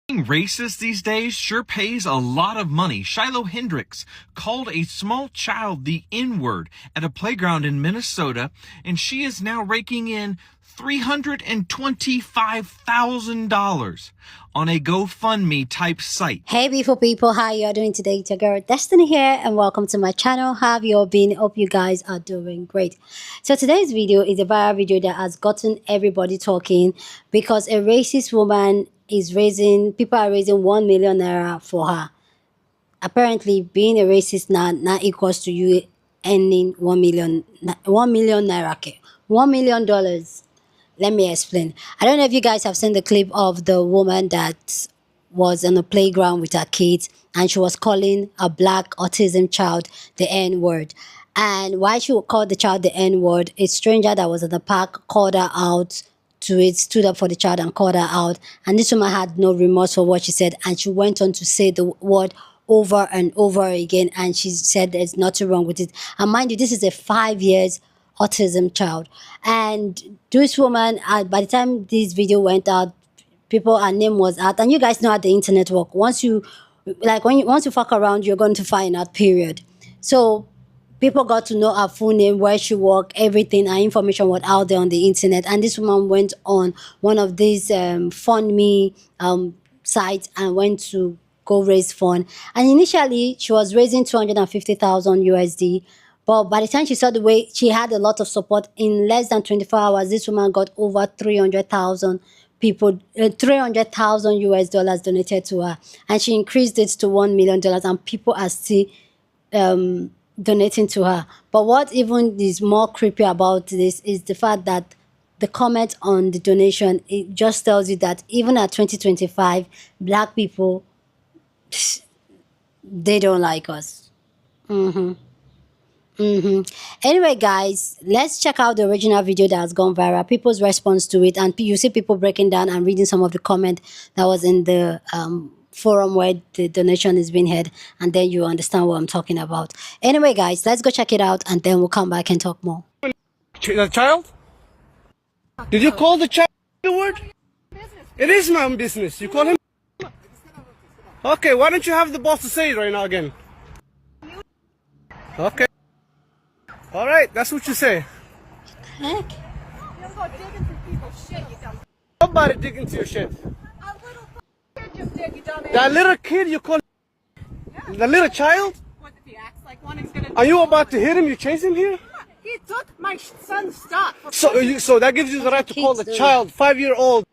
Being racist these days sure pays a lot of money. Shiloh Hendricks called a small child the N-word at a playground in Minnesota, and she is now raking in $325,000 on a GoFundMe type site. Hey beautiful people, how you all doing today? It's your girl Destiny here, and welcome to my channel. How have you all been? Hope you guys are doing great. So today's video is a viral video that has gotten everybody talking because a racist woman people are raising 1 million naira for her. Apparently being a racist now equals to you earning 1 million naira, okay, $1 million. Let me explain. I don't know if you guys have seen the clip of the woman that was on the playground with her kids and she was calling a black autism child the N-word. And why she would call the child the N-word, a stranger that was at the park called her out to it, stood up for the child and called her out. And this woman had no remorse for what she said, and she went on to say the word over and over again, and she said there's nothing wrong with it. And mind you, this is a 5 years autism child. And this woman, by the time this video went out, her name was out. And you guys know how the internet works. Once you fuck around, you're going to find out, period. So people got to know her full name, where she worked, everything, her information was out there on the internet. And this woman went on one of these FundMe sites and went to go raise fund. And initially she was raising 250,000 USD. But by the time she saw the way she had a lot of support, in less than 24 hours, this woman got over 300,000 people, 300,000 US dollars donated to her. And she increased it to $1 million, and people are still donating to her. But what even is more creepy about this is the fact that the comment on the donation, it just tells you that even at 2025, black people, they don't like us. Anyway, guys, let's check out the original video that has gone viral, people's response to it, and you see people breaking down and reading some of the comment that was in the forum where the donation is being held, and then you understand what I'm talking about. Anyway, guys, let's go check it out, and then we'll come back and talk more. The child? Did you call the child the word? It is my own business. You call him? Okay, why don't you have the boss to say it right now again? Okay. All right, that's what you say. Heck? Nobody dig into your shit. That little kid you call the little child? Are you about to hit him? You chase him here? He took my son's stuff. So that gives you the right to call the child, 5-year-old,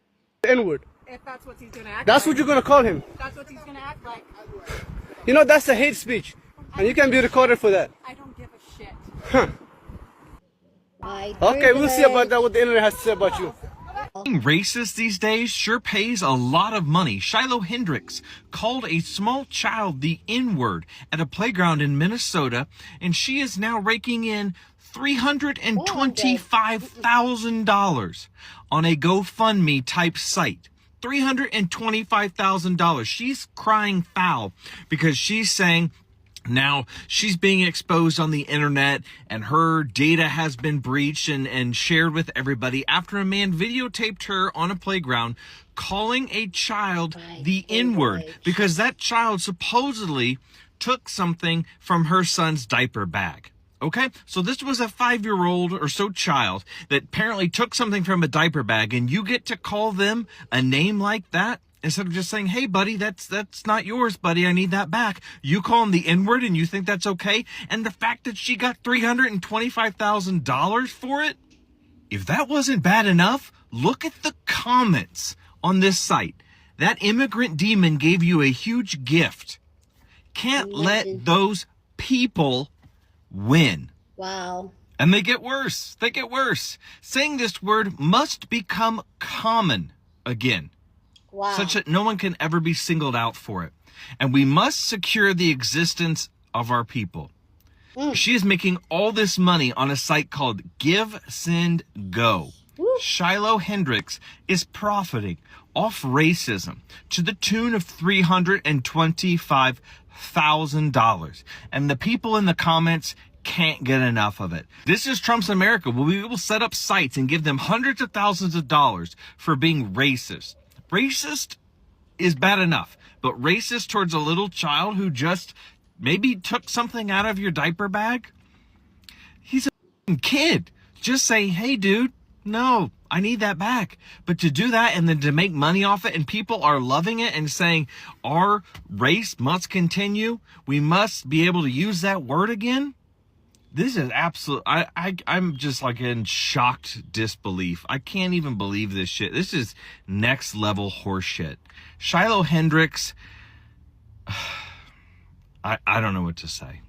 N-word. If that's what he's gonna act That's like. what you're gonna call him. That's what he's gonna act like. You know, that's a hate speech. And you can be recorded for that. I don't give a shit. Huh. Okay, we'll see about that, what the internet has to say about you. Being racist these days sure pays a lot of money. Shiloh Hendricks called a small child the N-word at a playground in Minnesota, and she is now raking in $325,000 on a GoFundMe type site. $325,000. She's crying foul because she's saying now she's being exposed on the internet and her data has been breached and shared with everybody after a man videotaped her on a playground calling a child the N-word because that child supposedly took something from her son's diaper bag. Okay, so this was a 5-year-old or so child that apparently took something from a diaper bag, and you get to call them a name like that? Instead of just saying, hey, buddy, that's not yours, buddy. I need that back. You call him the N-word and you think that's okay? And the fact that she got $325,000 for it? If that wasn't bad enough, look at the comments on this site. That immigrant demon gave you a huge gift. Can't let those people win. Wow. And they get worse. They get worse. Saying this word must become common again. Wow. Such that no one can ever be singled out for it. And we must secure the existence of our people. She is making all this money on a site called GiveSendGo. Shiloh Hendricks is profiting off racism to the tune of $325,000. And the people in the comments can't get enough of it. This is Trump's America. We will set up sites and give them hundreds of thousands of dollars for being racist. Racist is bad enough. But racist towards a little child who just maybe took something out of your diaper bag? He's a kid. Just say, hey, dude, no, I need that back. But to do that and then to make money off it, and people are loving it and saying our race must continue, we must be able to use that word again. This is absolute. I'm just like in shocked disbelief. I can't even believe this shit. This is next level horse shit. Shiloh Hendricks. I don't know what to say.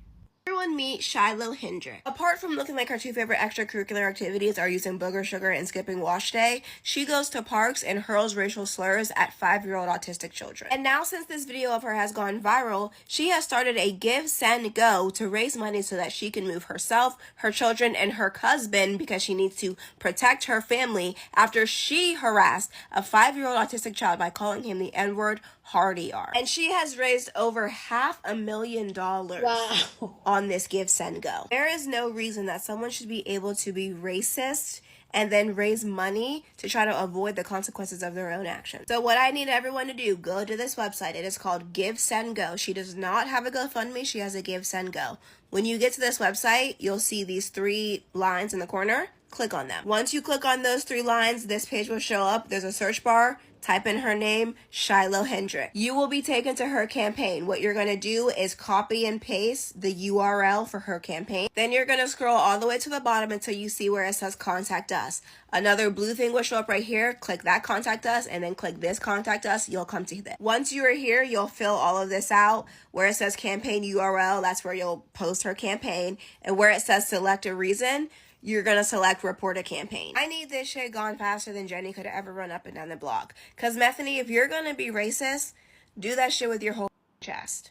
Everyone meet Shiloh Hendrick. Apart from looking like her two favorite extracurricular activities are using booger sugar and skipping wash day, she goes to parks and hurls racial slurs at 5-year-old autistic children. And now, since this video of her has gone viral, she has started a GiveSendGo to raise money so that she can move herself, her children, and her husband, because she needs to protect her family after she harassed a 5-year-old autistic child by calling him the N-word, Hardy R. And she has raised over $500,000 Wow. on this GiveSendGo. There is no reason that someone should be able to be racist and then raise money to try to avoid the consequences of their own actions. So what I need everyone to do, go to this website. It is called GiveSendGo. She does not have a GoFundMe. She has a GiveSendGo. When you get to this website, you'll see these 3 lines in the corner. Click on them. Once you click on those 3 lines, this page will show up. There's a search bar. Type in her name, Shiloh Hendrick. You will be taken to her campaign. What you're going to do is copy and paste the URL for her campaign. Then you're going to scroll all the way to the bottom until you see where it says contact us. Another blue thing will show up right here. Click that contact us and then click this contact us. You'll come to that. Once you are here, you'll fill all of this out. Where it says campaign URL, that's where you'll post her campaign. And where it says select a reason, you're going to select report a campaign. I need this shit gone faster than Jenny could ever run up and down the block. Because Methany, if you're going to be racist, do that shit with your whole chest.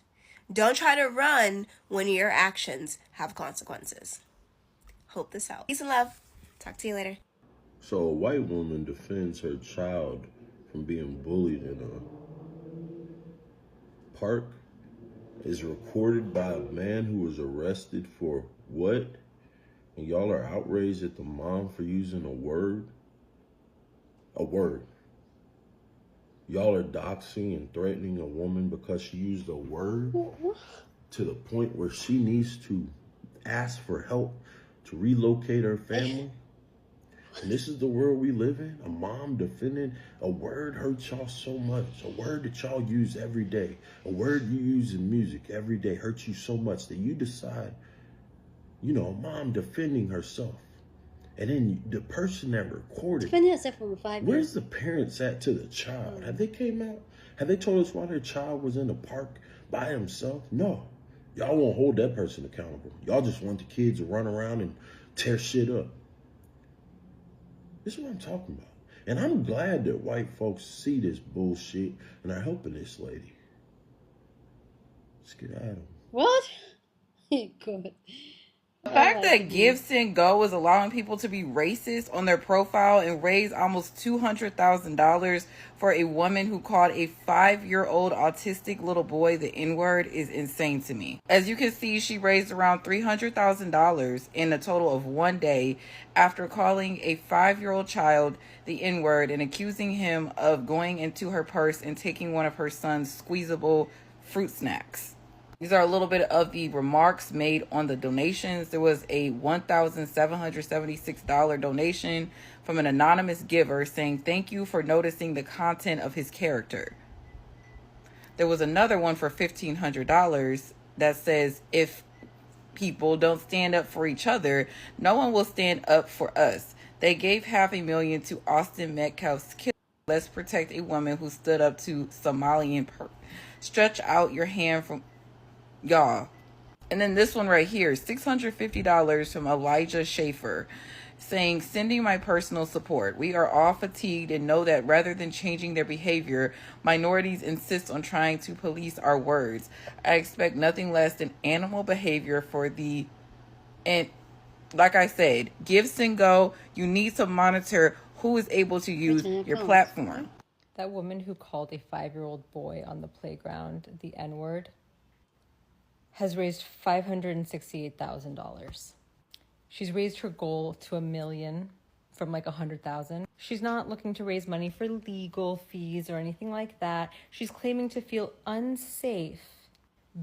Don't try to run when your actions have consequences. Hope this helps. Peace and love. Talk to you later. So a white woman defends her child from being bullied in a park, is recorded by a man who was arrested for what? And y'all are outraged at the mom for using a word. Y'all are doxing and threatening a woman because she used a word to the point where she needs to ask for help to relocate her family. And this is the world we live in? A mom defending a word hurts y'all so much. A word that y'all use every day. A word you use in music every day hurts you so much that you decide, you know, a mom defending herself. And then the person that recorded, Defending herself from a 5-year-old. where's the parents at to the child? Have they came out? Have they told us why their child was in the park by himself? No. Y'all won't hold that person accountable. Y'all just want the kids to run around and tear shit up. This is what I'm talking about. And I'm glad that white folks see this bullshit and are helping this lady. Let's get at them. What? Good. The fact that GiveSendGo is allowing people to be racist on their profile and raise almost $200,000 for a woman who called a 5-year-old autistic little boy the N-word is insane to me. As you can see, she raised around $300,000 in a total of one day after calling a 5-year-old child the N-word and accusing him of going into her purse and taking one of her son's squeezable fruit snacks. These are a little bit of the remarks made on the donations. There was a $1,776 donation from an anonymous giver saying, "Thank you for noticing the content of his character." There was another one for $1,500 that says, "If people don't stand up for each other, no one will stand up for us." They gave $500,000 to Austin Metcalf's killer. Let's protect a woman who stood up to Somalian. Stretch out your hand from y'all. And then this one right here, $650 from Elijah Schaefer saying, "Sending my personal support. We are all fatigued and know that rather than changing their behavior, minorities insist on trying to police our words. I expect nothing less than animal behavior for the..." And like I said, GiveSendGo, you need to monitor who is able to use your platform. That woman who called a 5-year-old boy on the playground the N-word has raised $568,000. She's raised her goal to $1 million from like 100,000. She's not looking to raise money for legal fees or anything like that. She's claiming to feel unsafe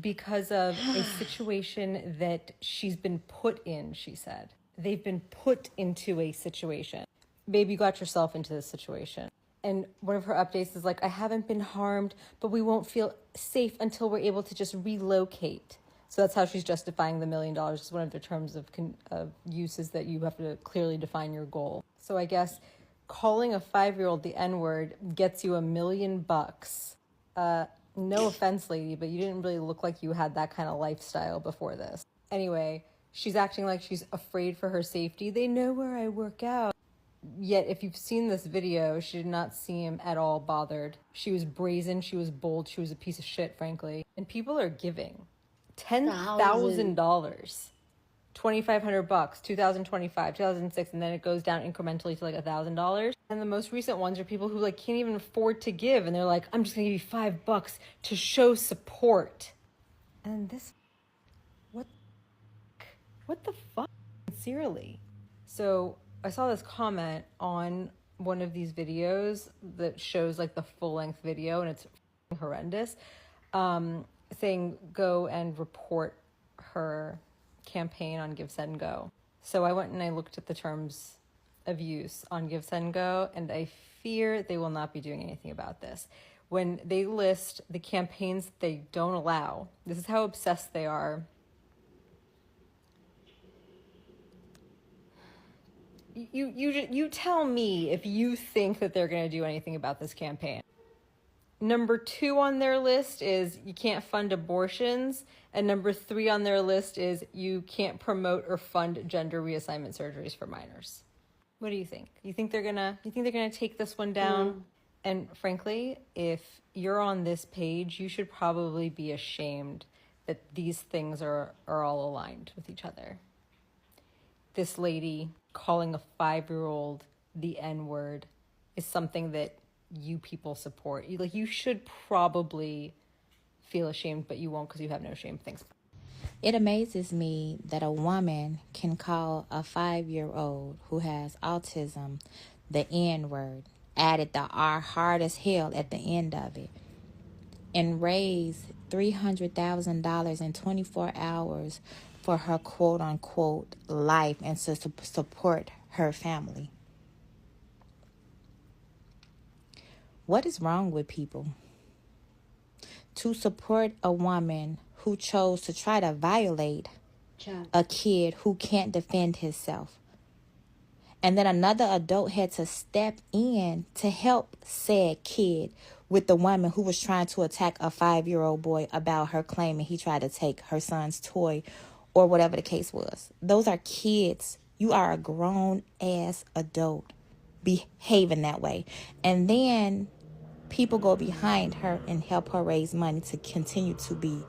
because of a situation that she's been put in, she said. They've been put into a situation. Babe, you got yourself into this situation. And one of her updates is like, I haven't been harmed, but we won't feel safe until we're able to just relocate. So that's how she's justifying the $1 million. It's one of the terms of uses that you have to clearly define your goal. So I guess calling a 5-year-old the N-word gets you $1 million. No offense, lady, but you didn't really look like you had that kind of lifestyle before this. Anyway, she's acting like she's afraid for her safety. They know where I work out. Yet, if you've seen this video, she did not seem at all bothered. She was brazen, she was bold, she was a piece of shit, frankly. And people are giving $10,000, $2,500, 2025, 2006, and then it goes down incrementally to like $1,000. And the most recent ones are people who like can't even afford to give, and they're like, I'm just gonna give you $5 to show support. And this, what the fuck? Sincerely. So I saw this comment on one of these videos that shows like the full-length video, and it's horrendous, saying go and report her campaign on GiveSendGo. So I went and I looked at the terms of use on GiveSendGo, and I fear they will not be doing anything about this. When they list the campaigns they don't allow, this is how obsessed they are. You tell me if you think that they're going to do anything about this campaign. Number 2 on their list is you can't fund abortions, and number 3 on their list is you can't promote or fund gender reassignment surgeries for minors. What do you think? You think they're gonna take this one down? And frankly, if you're on this page, you should probably be ashamed that these things are all aligned with each other. This lady calling a 5-year-old the N-word is something that you people support. You should probably feel ashamed, but you won't because you have no shame. Thanks. It amazes me that a woman can call a 5-year-old who has autism the N-word, added the R hard as hell at the end of it, and raise $300,000 in 24 hours for her quote-unquote life and to support her family. What is wrong with people? To support a woman who chose to try to violate a kid who can't defend himself. And then another adult had to step in to help said kid with the woman who was trying to attack a 5-year-old boy about her claiming he tried to take her son's toy or whatever the case was. Those are kids. You are a grown-ass adult behaving that way. And then people go behind her and help her raise money to continue to be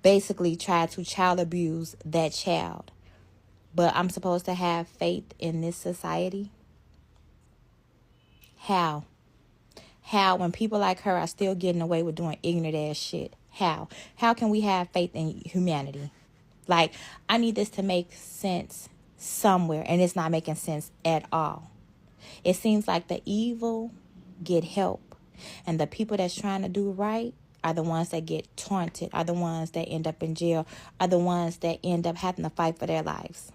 basically try to child abuse that child. But I'm supposed to have faith in this society? How? How when people like her are still getting away with doing ignorant ass shit? How? How can we have faith in humanity? Like, I need this to make sense somewhere, and it's not making sense at all. It seems like the evil get help, and the people that's trying to do right are the ones that get taunted, are the ones that end up in jail, are the ones that end up having to fight for their lives.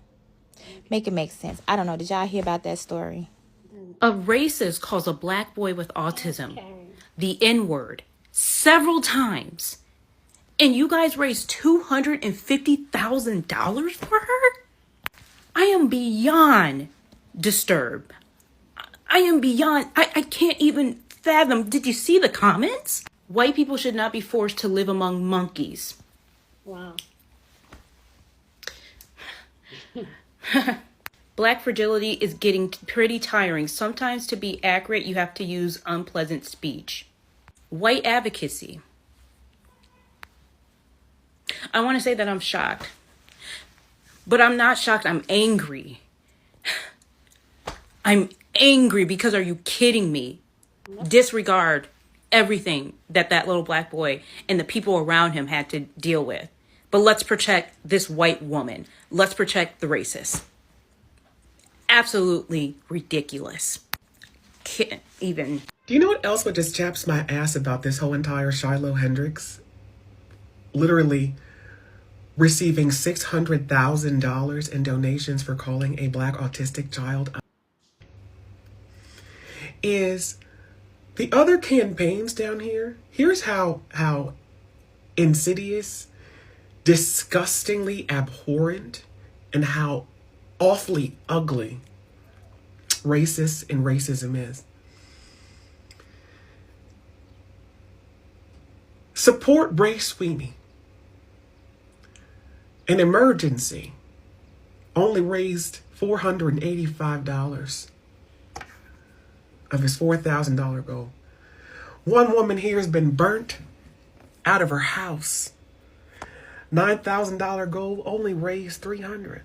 Make it make sense. I don't know. Did y'all hear about that story? A racist calls a black boy with autism the N-word several times. And you guys raised $250,000 for her? I am beyond disturbed. I am beyond, I can't even fathom. Did you see the comments? White people should not be forced to live among monkeys. Wow. Black fragility is getting pretty tiring. Sometimes to be accurate, you have to use unpleasant speech. White advocacy. I want to say that I'm shocked. But I'm not shocked. I'm angry. I'm angry because are you kidding me? Disregard everything that little black boy and the people around him had to deal with. But let's protect this white woman. Let's protect the racists. absolutely ridiculous. Can't even. Do you know what else would just chaps my ass about this whole entire Shiloh Hendricks? Literally receiving $600,000 in donations for calling a black autistic child is the other campaigns down here. Here's how insidious, disgustingly abhorrent, and how awfully ugly racist and racism is. Support Ray Sweeney. An emergency only raised $485 of his $4,000 goal. One woman here has been burnt out of her house. $9,000 goal only raised $300.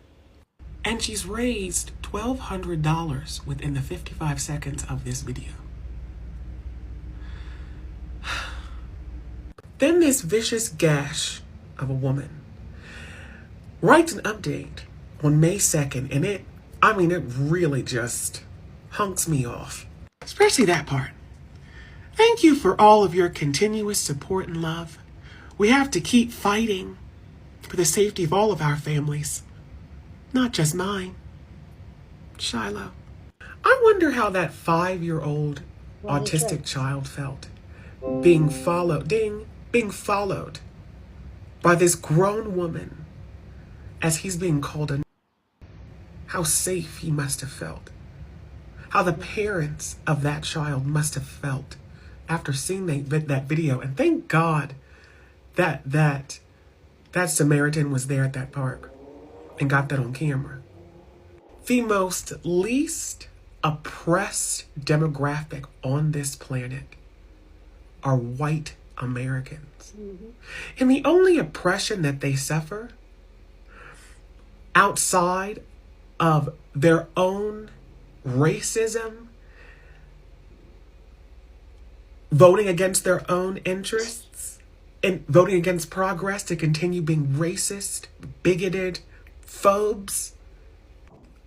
And she's raised $1,200 within the 55 seconds of this video. Then this vicious gash of a woman writes an update on May 2nd, and it really just hunks me off. Especially that part. Thank you for all of your continuous support and love. We have to keep fighting for the safety of all of our families, not just mine. Shiloh. I wonder how that 5-year-old autistic child felt being followed by this grown woman as he's being called a. How safe he must have felt. How the parents of that child must have felt after seeing that video. And thank God that Samaritan was there at that park and got that on camera. The most least oppressed demographic on this planet are white Americans. Mm-hmm. And the only oppression that they suffer outside of their own racism, voting against their own interests, and voting against progress to continue being racist, bigoted, phobes,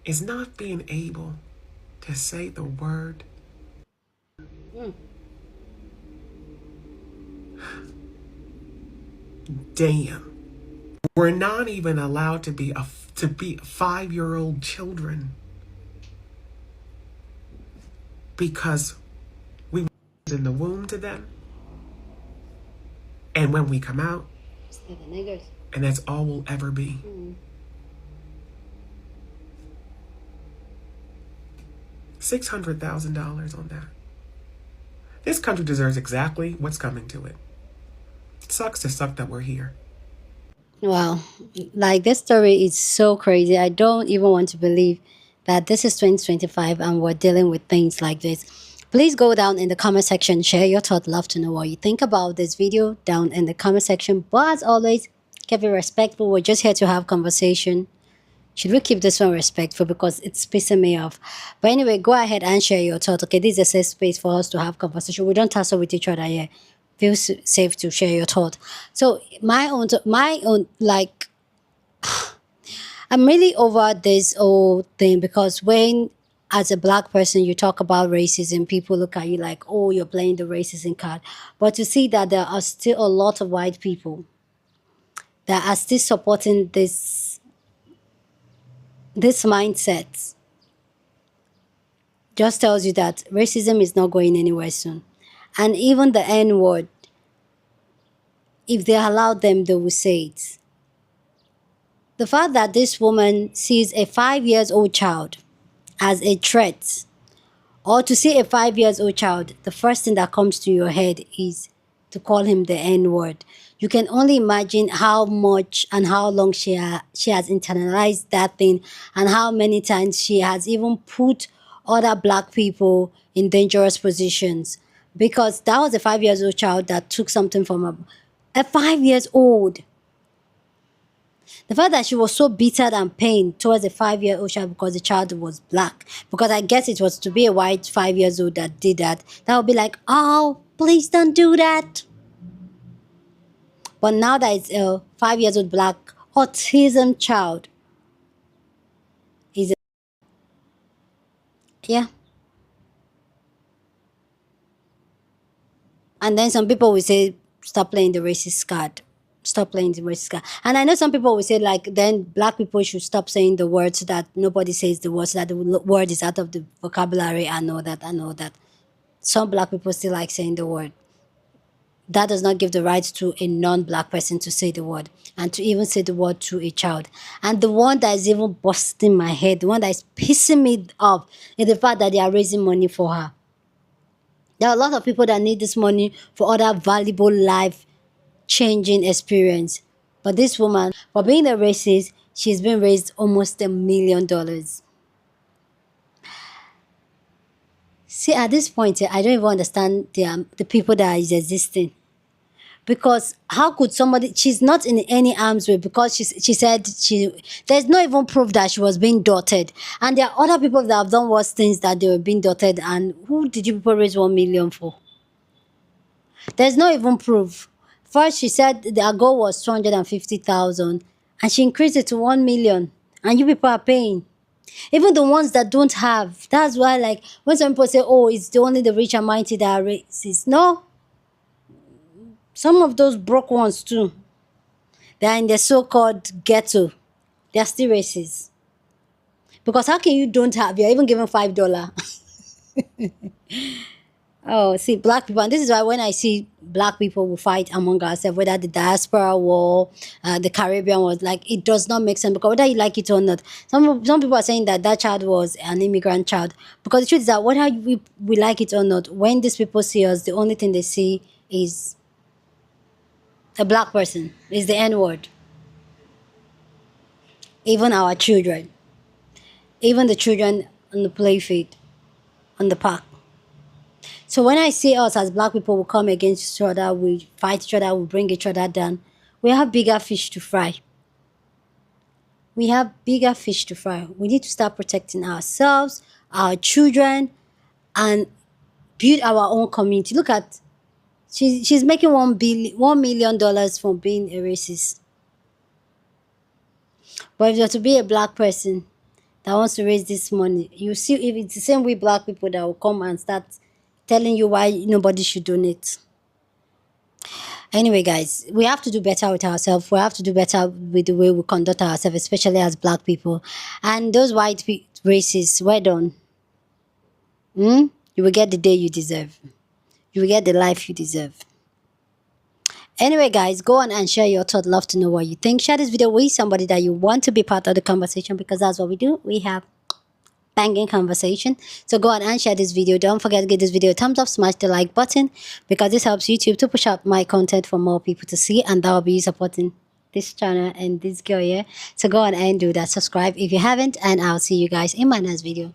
is not being able to say the word. Damn. We're not even allowed to be 5-year-old children because we were in the womb to them, and when we come out, and that's all we'll ever be. $600,000 on that. This country deserves exactly what's coming to it. It sucks to suck that we're here. Wow, like this story is so crazy. I don't even want to believe that this is 2025 and we're dealing with things like this. Please go down in the comment section, share your thoughts. Love to know what you think about this video down in the comment section. But as always, keep it respectful. We're just here to have conversation. Should we keep this one respectful because it's pissing me off? But anyway, go ahead and share your thoughts. Okay, this is a safe space for us to have conversation. We don't tussle with each other here. Feel safe to share your thoughts. So my own, like, I'm really over this whole thing because when, as a black person, you talk about racism, people look at you like, oh, you're playing the racism card. But to see that there are still a lot of white people that are still supporting this mindset just tells you that racism is not going anywhere soon. And even the N-word, if they allow them, they will say it. The fact that this woman sees a 5-year-old child as a threat, or to see a 5-year-old child, the first thing that comes to your head is to call him the N-word. You can only imagine how much and how long she has internalized that thing, and how many times she has even put other black people in dangerous positions. Because that was a 5-year-old child that took something from her. A 5-year-old. The fact that she was so bitter and pained towards a 5-year-old child because the child was black. Because I guess it was to be a white 5-year-old that did that. That would be like, oh, please don't do that. But now that it's a 5-year-old black autism child, Yeah. And then some people will say, stop playing the racist card. Stop playing the racist card. And I know some people will say, like, then black people should stop saying the word so that nobody says the word, so that the word is out of the vocabulary. I know that. Some black people still like saying the word. That does not give the right to a non-black person to say the word, and to even say the word to a child. And the one that is even busting my head, the one that is pissing me off, is the fact that they are raising money for her. There are a lot of people that need this money for other valuable life-changing experience. But this woman, for being a racist, she's been raised almost $1 million. See, at this point, I don't even understand the people that is existing. Because how could somebody, she's not in any arm's way, because she said there's no even proof that she was being daughtered. And there are other people that have done worse things that they were being daughtered. And who did you people raise 1 million for? There's no even proof. First, she said their goal was 250,000 and she increased it to 1 million. And you people are paying. Even the ones that don't have. That's why, like, when some people say, oh, it's only the rich and mighty that are racist. No. Some of those broke ones too. They're in the so-called ghetto. They're still racist. Because how can you don't have? You're even given $5. Oh, see, black people, and this is why when I see black people will fight among ourselves, whether the diaspora war, the Caribbean war, like, it does not make sense, because whether you like it or not, some people are saying that that child was an immigrant child. Because the truth is that whether we like it or not, when these people see us, the only thing they see is a black person, is the N-word. Even our children, even the children on the play field, on the park. So when I see us as black people, we come against each other, we fight each other, we bring each other down, we have bigger fish to fry. We have bigger fish to fry. We need to start protecting ourselves, our children, and build our own community. Look at, she's making $1 million from being a racist. But if you're to be a black person that wants to raise this money, you see, if it's the same way black people that will come and start telling you why nobody should donate. Anyway, guys, we have to do better with ourselves. We have to do better with the way we conduct ourselves, especially as black people. And those white races, well done. You will get the day you deserve. You will get the life you deserve. Anyway, guys, go on and share your thought. Love to know what you think. Share this video with somebody that you want to be part of the conversation, because that's what we do. We have banging conversation. So go on and share this video. Don't forget to give this video a thumbs up, smash the like button, because this helps YouTube to push out my content for more people to see, and that will be supporting this channel and this girl here. So go on and do that. Subscribe if you haven't, and I'll see you guys in my next video.